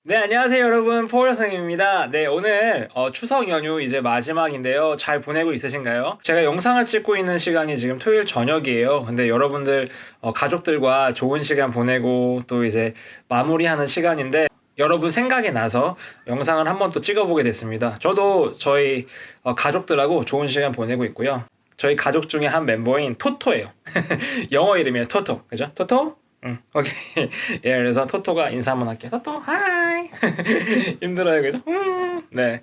네, 안녕하세요, 여러분. 포월 선생님입니다. 네, 오늘 추석 연휴 이제 마지막인데요. 잘 보내고 있으신가요? 제가 영상을 찍고 있는 시간이 지금 토요일 저녁이에요. 근데 여러분들 가족들과 좋은 시간 보내고 또 이제 마무리하는 시간인데 여러분 생각이 나서 영상을 한번 또 찍어보게 됐습니다. 저도 저희 가족들하고 좋은 시간 보내고 있고요. 저희 가족 중에 한 멤버인 토토예요. 영어 이름이에요, 토토. 그죠? 토토? 응, 오케이. 예, 그래서 토토가 인사 한번 할게요. 토토, 하이. 힘들어요, 그죠? 네.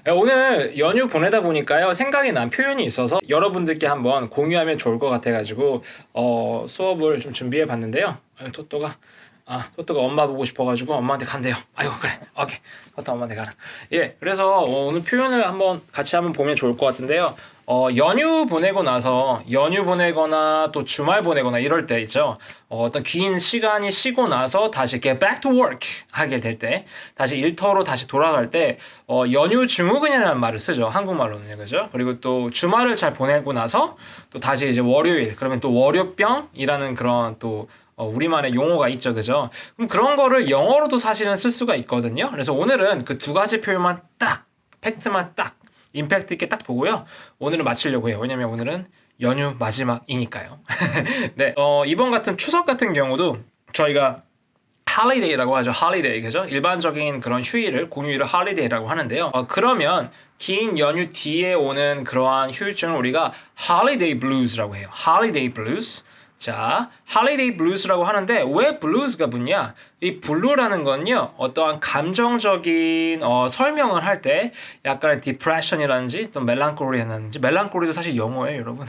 오늘 연휴 보내다 보니까요, 생각이 난 표현이 있어서 여러분들께 한번 공유하면 좋을 것 같아가지고, 수업을 좀 준비해 봤는데요. 토토가 엄마 보고 싶어가지고 엄마한테 간대요. 아이고, 그래. 오케이. 토토 엄마한테 가라. 예, 그래서 오늘 표현을 같이 한번 보면 좋을 것 같은데요. 연휴 보내고 나서 연휴 보내거나 또 주말 보내거나 이럴 때 있죠. 어떤 긴 시간이 쉬고 나서 다시 get back to work 하게 될 때, 다시 일터로 다시 돌아갈 때 연휴 증후군이라는 말을 쓰죠. 한국말로는. 그죠? 그리고 또 주말을 잘 보내고 나서 또 다시 이제 월요일, 그러면 또 월요병이라는 그런 또 우리만의 용어가 있죠. 그죠? 그럼 그런 거를 영어로도 사실은 쓸 수가 있거든요. 그래서 오늘은 그 두 가지 표현만 딱, 팩트만 딱 임팩트 있게 딱 보고요. 오늘은 마치려고 해요. 왜냐면 오늘은 연휴 마지막이니까요. 네, 이번 같은 추석 같은 경우도 저희가 holiday,라고 하죠. holiday, 그죠? 일반적인 그런 휴일을, 공휴일을 holiday라고 하는데요. 그러면 긴 연휴 뒤에 오는 그러한 휴일증을 우리가 holiday blues라고 해요. holiday blues. 자, holiday blues라고 하는데 왜 blues가 붙냐? 이 blue라는 건요, 어떠한 감정적인 설명을 할 때 약간의 depression이라든지 또 melancholy라든지, melancholy도 사실 영어예요, 여러분.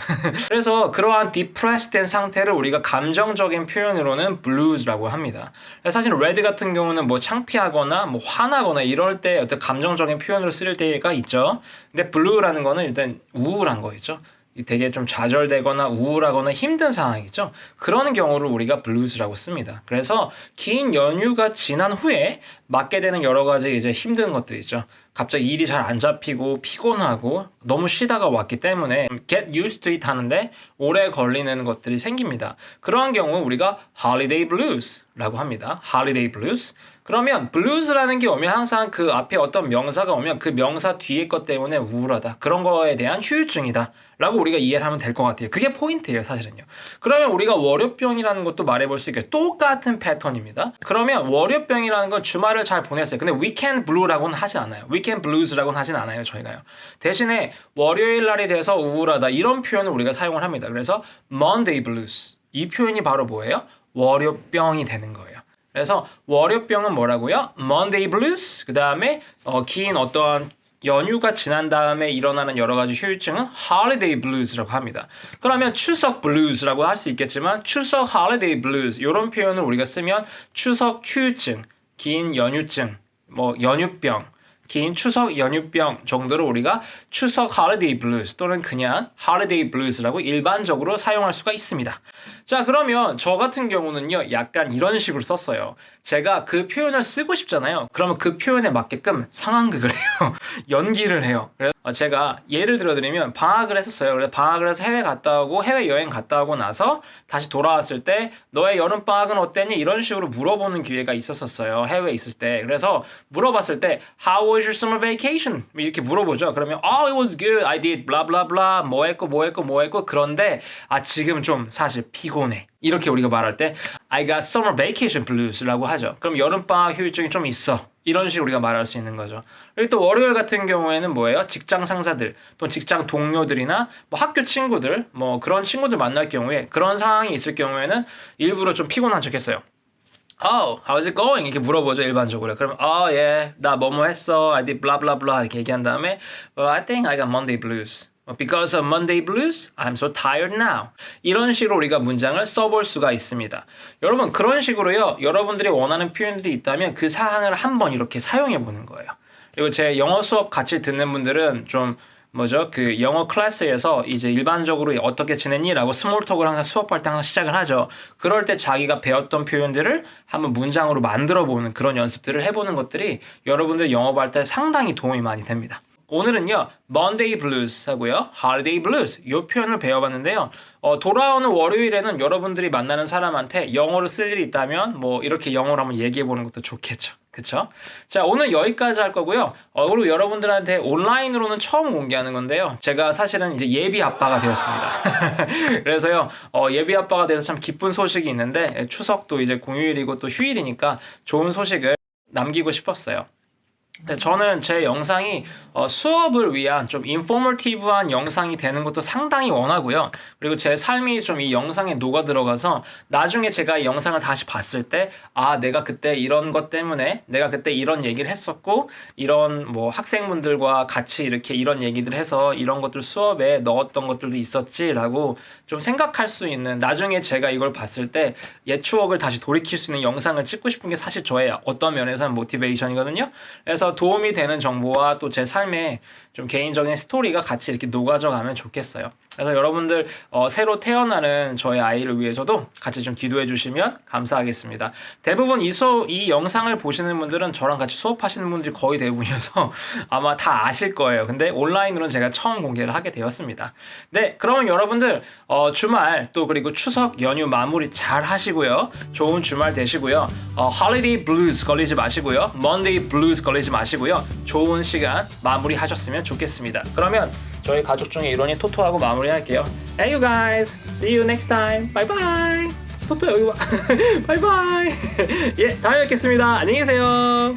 그래서 그러한 depressed 된 상태를 우리가 감정적인 표현으로는 blues라고 합니다. 사실 red 같은 경우는 뭐 창피하거나 뭐 화나거나 이럴 때 어떤 감정적인 표현으로 쓸 때가 있죠. 근데 blue라는 거는 일단 우울한 거겠죠. 되게 좀 좌절되거나 우울하거나 힘든 상황이죠. 그런 경우를 우리가 블루즈라고 씁니다. 그래서 긴 연휴가 지난 후에 맞게 되는 여러 가지 이제 힘든 것들 있죠. 갑자기 일이 잘 안 잡히고 피곤하고 너무 쉬다가 왔기 때문에 get used to it 하는데 오래 걸리는 것들이 생깁니다. 그러한 경우 우리가 holiday blues라고 합니다. holiday blues. 그러면 blues라는 게 오면 항상 그 앞에 어떤 명사가 오면 그 명사 뒤에 것 때문에 우울하다. 그런 거에 대한 후유증이다. 라고 우리가 이해를 하면 될 것 같아요. 그게 포인트예요, 사실은요. 그러면 우리가 월요병이라는 것도 말해볼 수 있겠죠. 똑같은 패턴입니다. 그러면 월요병이라는 건 주말을 잘 보냈어요. 근데 weekend blue라고는 하지 않아요. weekend blues라고는 하진 않아요, 저희가요. 대신에 월요일 날이 돼서 우울하다. 이런 표현을 우리가 사용을 합니다. 그래서 Monday blues. 이 표현이 바로 뭐예요? 월요병이 되는 거예요. 그래서 월요병은 뭐라고요? Monday blues. 그 다음에 긴 어떠한 연휴가 지난 다음에 일어나는 여러 가지 후유증은 holiday blues라고 합니다. 그러면 추석 blues라고 할 수 있겠지만 추석 holiday blues 이런 표현을 우리가 쓰면 추석 후유증, 긴 연휴증, 뭐 연휴병, 긴 추석 연휴병 정도로 우리가 추석 holiday blues 또는 그냥 holiday blues라고 일반적으로 사용할 수가 있습니다. 자, 그러면 저 같은 경우는요, 약간 이런 식으로 썼어요. 제가 그 표현을 쓰고 싶잖아요. 그러면 그 표현에 맞게끔 상황극을 해요. 연기를 해요. 그래서 제가 예를 들어드리면 방학을 했었어요. 그래서 방학을 해서 해외 갔다 오고 해외여행 갔다 오고 나서 다시 돌아왔을 때 너의 여름방학은 어땠니? 이런 식으로 물어보는 기회가 있었어요. 해외에 있을 때. 그래서 물어봤을 때 How was your summer vacation? 이렇게 물어보죠. 그러면 Oh, it was good. I did blah blah blah. 뭐 했고. 그런데 지금 좀 사실 피곤해. 이렇게 우리가 말할 때 I got summer vacation blues라고 하죠. 그럼 여름방학 휴유증이 좀 있어. 이런 식으로 우리가 말할 수 있는 거죠. 그리고 또 월요일 같은 경우에는 뭐예요? 직장 상사들, 또 직장 동료들이나 뭐 학교 친구들, 뭐 그런 친구들 만날 경우에 그런 상황이 있을 경우에는 일부러 좀 피곤한 척했어요. Oh, how's it going? 이렇게 물어보죠, 일반적으로. 그러면 yeah, 나 뭐뭐 했어. I did blah blah blah 이렇게 얘기한 다음에 Well, I think I got Monday blues. Because of Monday blues, I'm so tired now. 이런 식으로 우리가 문장을 써볼 수가 있습니다. 여러분, 그런 식으로요, 여러분들이 원하는 표현들이 있다면 그 사항을 한번 이렇게 사용해 보는 거예요. 그리고 제 영어 수업 같이 듣는 분들은 좀 그 영어 클래스에서 이제 일반적으로 어떻게 지냈니? 라고 스몰톡을 항상 수업할 때 항상 시작을 하죠. 그럴 때 자기가 배웠던 표현들을 한번 문장으로 만들어 보는 그런 연습들을 해보는 것들이 여러분들 영어할 때 상당히 도움이 많이 됩니다. 오늘은요, Monday Blues 하고요, Holiday Blues 이 표현을 배워봤는데요. 돌아오는 월요일에는 여러분들이 만나는 사람한테 영어를 쓸 일이 있다면 뭐 이렇게 영어로 한번 얘기해보는 것도 좋겠죠. 그쵸? 자, 오늘 여기까지 할 거고요. 그리고 여러분들한테 온라인으로는 처음 공개하는 건데요. 제가 사실은 이제 예비 아빠가 되었습니다. 그래서요, 예비 아빠가 돼서 참 기쁜 소식이 있는데, 추석도 이제 공휴일이고 또 휴일이니까 좋은 소식을 남기고 싶었어요. 네, 저는 제 영상이 수업을 위한 좀 인포머티브한 영상이 되는 것도 상당히 원하고요. 그리고 제 삶이 좀 이 영상에 녹아 들어가서 나중에 제가 이 영상을 다시 봤을 때, 아, 내가 그때 이런 것 때문에 내가 그때 이런 얘기를 했었고, 이런 뭐 학생분들과 같이 이렇게 이런 얘기들 해서 이런 것들 수업에 넣었던 것들도 있었지라고 좀 생각할 수 있는, 나중에 제가 이걸 봤을 때 옛 추억을 다시 돌이킬 수 있는 영상을 찍고 싶은 게 사실 저의 어떤 면에서는 모티베이션이거든요. 그래서 도움이 되는 정보와 또 제 삶의 좀 개인적인 스토리가 같이 이렇게 녹아져 가면 좋겠어요. 그래서 여러분들 새로 태어나는 저의 아이를 위해서도 같이 좀 기도해 주시면 감사하겠습니다. 대부분 이 영상을 보시는 분들은 저랑 같이 수업하시는 분들이 거의 대부분이어서 아마 다 아실 거예요. 근데 온라인으로는 제가 처음 공개를 하게 되었습니다. 네, 그러면 여러분들 주말 또 그리고 추석 연휴 마무리 잘 하시고요. 좋은 주말 되시고요. Holiday Blues 걸리지 마시고요. Monday Blues 걸리지 마시고요. 좋은 시간 마무리 하셨으면 좋겠습니다. 그러면 저희 가족 중에 이론이 토토하고 마무리할게요. Hey you guys, see you next time. Bye bye. 토토 여기 와. Bye bye. 예, 다음에 뵙겠습니다. 안녕히 계세요.